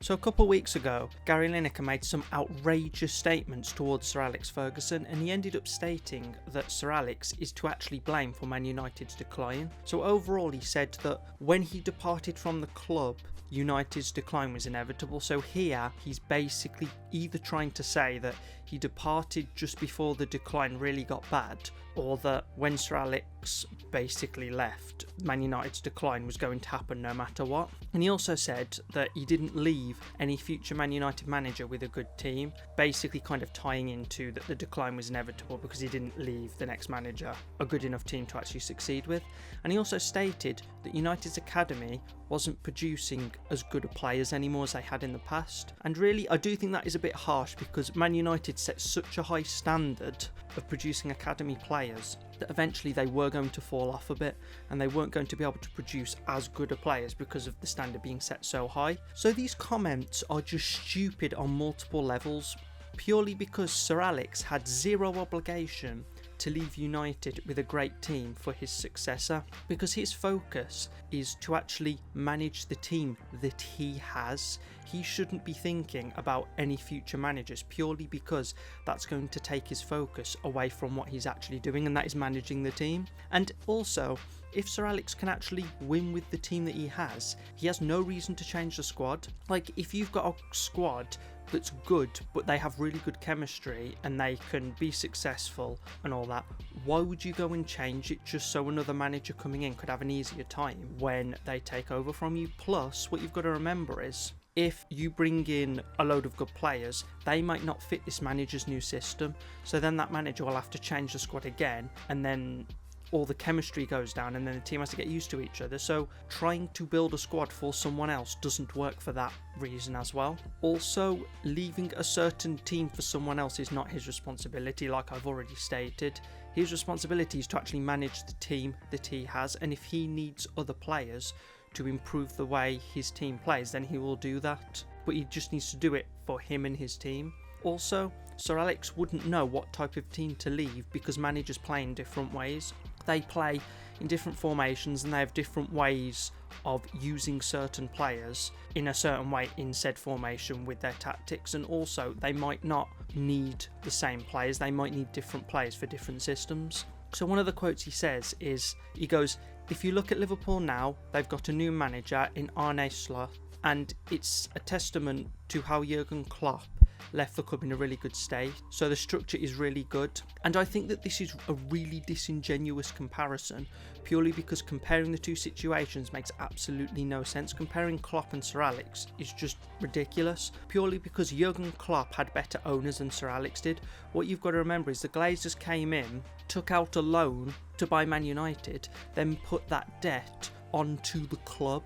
So a couple of weeks ago, Gary Lineker made some outrageous statements towards Sir Alex Ferguson, and he ended up stating that Sir Alex is to actually blame for Man United's decline. So overall, he said that when he departed from the club, United's decline was inevitable. So here, he's basically either trying to say that he departed just before the decline really got bad, or that when Sir Alex basically left, Man United's decline was going to happen no matter what. And he also said that he didn't leave any future Man United manager with a good team, basically kind of tying into that the decline was inevitable because he didn't leave the next manager a good enough team to actually succeed with. And he also stated that United's academy wasn't producing as good a players anymore as they had in the past. And really, I do think that is a bit harsh because Man United set such a high standard of producing academy players that eventually they were going to fall off a bit and they weren't going to be able to produce as good a players because of the standard being set so high. So these comments are just stupid on multiple levels, purely because Sir Alex had zero obligation to leave United with a great team for his successor, because his focus is to actually manage the team that he has. He shouldn't be thinking about any future managers, purely because that's going to take his focus away from what he's actually doing, and that is managing the team. And also, if Sir Alex can actually win with the team that he has no reason to change the squad. Like, if you've got a squad that's good but they have really good chemistry and they can be successful and all that, why would you go and change it just so another manager coming in could have an easier time when they take over from you? Plus, what you've got to remember is, if you bring in a load of good players, they might not fit this manager's new system, so then that manager will have to change the squad again, and then all the chemistry goes down and then the team has to get used to each other. So trying to build a squad for someone else doesn't work for that reason as well. Also, leaving a certain team for someone else is not his responsibility, like I've already stated. His responsibility is to actually manage the team that he has, and if he needs other players to improve the way his team plays, then he will do that, but he just needs to do it for him and his team. Also, Sir Alex wouldn't know what type of team to leave because managers play in different ways. They play in different formations and they have different ways of using certain players in a certain way in said formation with their tactics, and also they might not need the same players, they might need different players for different systems. So one of the quotes he says is, he goes, "If you look at Liverpool now, they've got a new manager in Arne Slot, and it's a testament to how Jurgen Klopp left the club in a really good state. So the structure is really good." And I think that this is a really disingenuous comparison, purely because comparing the two situations makes absolutely no sense. Comparing Klopp and Sir Alex is just ridiculous, purely because Jurgen Klopp had better owners than Sir Alex did. What you've got to remember is the Glazers came in, took out a loan to buy Man United, then put that debt onto the club.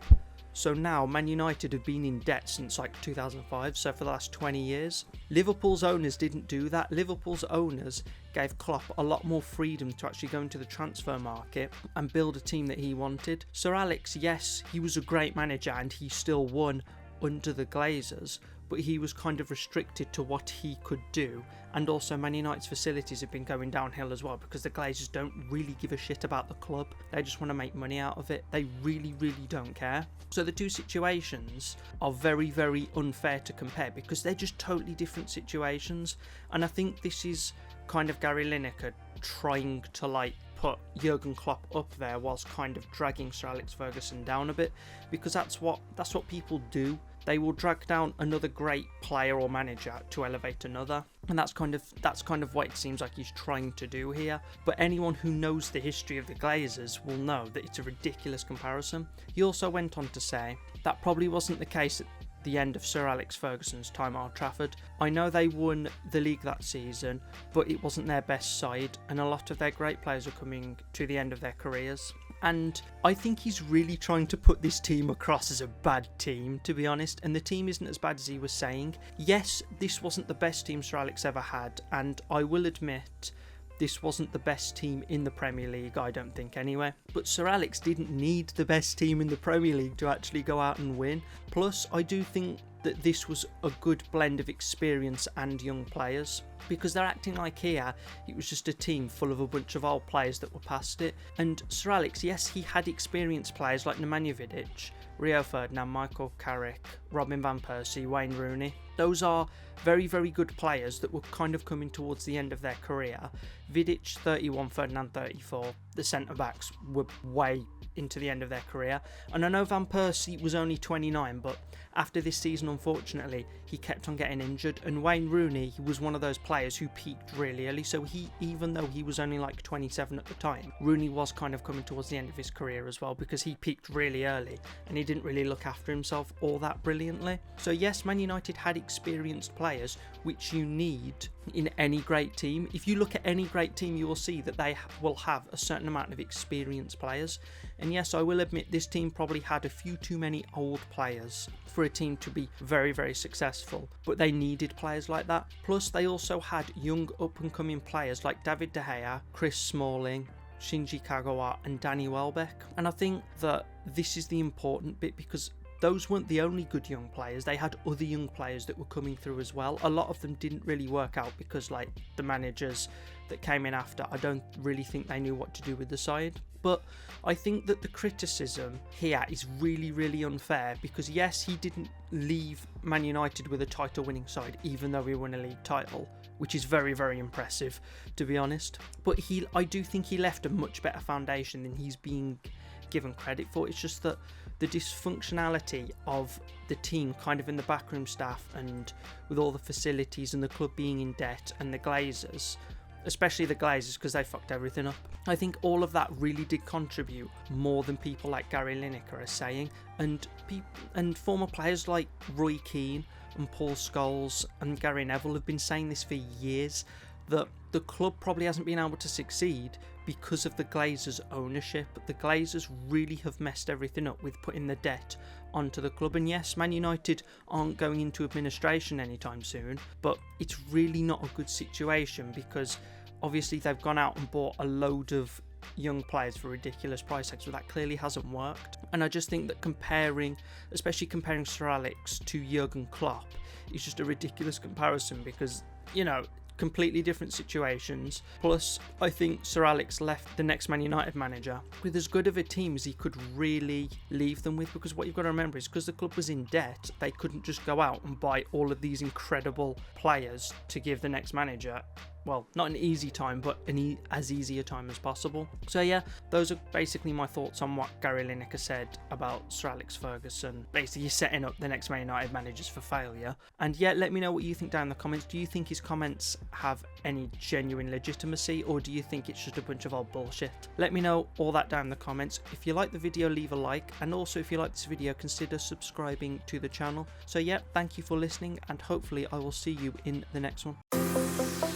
So now Man United have been in debt since like 2005, so for the last 20 years. Liverpool's owners didn't do that. Liverpool's owners gave Klopp a lot more freedom to actually go into the transfer market and build a team that he wanted. Sir Alex, yes, he was a great manager and he still won under the Glazers, but he was kind of restricted to what he could do. And also Man United's facilities have been going downhill as well because the Glazers don't really give a shit about the club. They just want to make money out of it. They really, really don't care. So the two situations are very, very unfair to compare because they're just totally different situations. And I think this is kind of Gary Lineker trying to like put Jurgen Klopp up there whilst kind of dragging Sir Alex Ferguson down a bit, because that's what people do. They will drag down another great player or manager to elevate another, and that's kind of what it seems like he's trying to do here. But anyone who knows the history of the Glazers will know that it's a ridiculous comparison. He also went on to say that probably wasn't the case at the end of Sir Alex Ferguson's time at Old Trafford. I know they won the league that season, but it wasn't their best side, and a lot of their great players are coming to the end of their careers. And I think he's really trying to put this team across as a bad team, to be honest, and the team isn't as bad as he was saying. Yes, this wasn't the best team Sir Alex ever had, and I will admit this wasn't the best team in the Premier League, I don't think anyway. But Sir Alex didn't need the best team in the Premier League to actually go out and win. Plus, I do think that this was a good blend of experience and young players, because they're acting like here it was just a team full of a bunch of old players that were past it. And Sir Alex, yes, he had experienced players like Nemanja Vidic, Rio Ferdinand, Michael Carrick, Robin van Persie, Wayne Rooney. Those are very, very good players that were kind of coming towards the end of their career. Vidic 31, Ferdinand 34. The centre-backs were way into the end of their career. And I know Van Persie was only 29, but after this season, unfortunately, he kept on getting injured. And Wayne Rooney, he was one of those players who peaked really early. So even though he was only like 27 at the time, Rooney was kind of coming towards the end of his career as well, because he peaked really early and he didn't really look after himself all that brilliantly. So yes, Man United had experienced players, which you need in any great team. If you look at any great team, you will see that they will have a certain amount of experienced players. And yes, I will admit this team probably had a few too many old players for a team to be very, very successful, but they needed players like that. Plus they also had young up and coming players like David De Gea, Chris Smalling, Shinji Kagawa and Danny Welbeck. And I think that this is the important bit, because those weren't the only good young players. They had other young players that were coming through as well. A lot of them didn't really work out because, like, the managers that came in after, I don't really think they knew what to do with the side. But I think that the criticism here is really, really unfair, because yes, he didn't leave Man United with a title winning side, even though he won a league title, which is very, very impressive, to be honest. But I do think he left a much better foundation than he's being given credit for. It's just that the dysfunctionality of the team kind of in the backroom staff, and with all the facilities and the club being in debt, and the Glazers, especially the Glazers, because they fucked everything up. I think all of that really did contribute more than people like Gary Lineker are saying, and former players like Roy Keane and Paul Scholes and Gary Neville have been saying this for years, that the club probably hasn't been able to succeed because of the Glazers' ownership. The Glazers really have messed everything up with putting the debt onto the club. And yes, Man United aren't going into administration anytime soon, but it's really not a good situation, because obviously they've gone out and bought a load of young players for ridiculous price tags, so that clearly hasn't worked. And I just think that especially comparing Sir Alex to Jurgen Klopp, is just a ridiculous comparison, because, you know, completely different situations. Plus, I think Sir Alex left the next Man United manager with as good of a team as he could really leave them with, because what you've got to remember is, because the club was in debt, they couldn't just go out and buy all of these incredible players to give the next manager, well, not an easy time, but as easy a time as possible. So yeah, those are basically my thoughts on what Gary Lineker said about Sir Alex Ferguson, basically setting up the next Man United managers for failure. And yeah, let me know what you think down in the comments. Do you think his comments have any genuine legitimacy, or do you think it's just a bunch of old bullshit? Let me know all that down in the comments. If you like the video, leave a like, and also if you like this video, consider subscribing to the channel. So yeah, thank you for listening, and hopefully I will see you in the next one.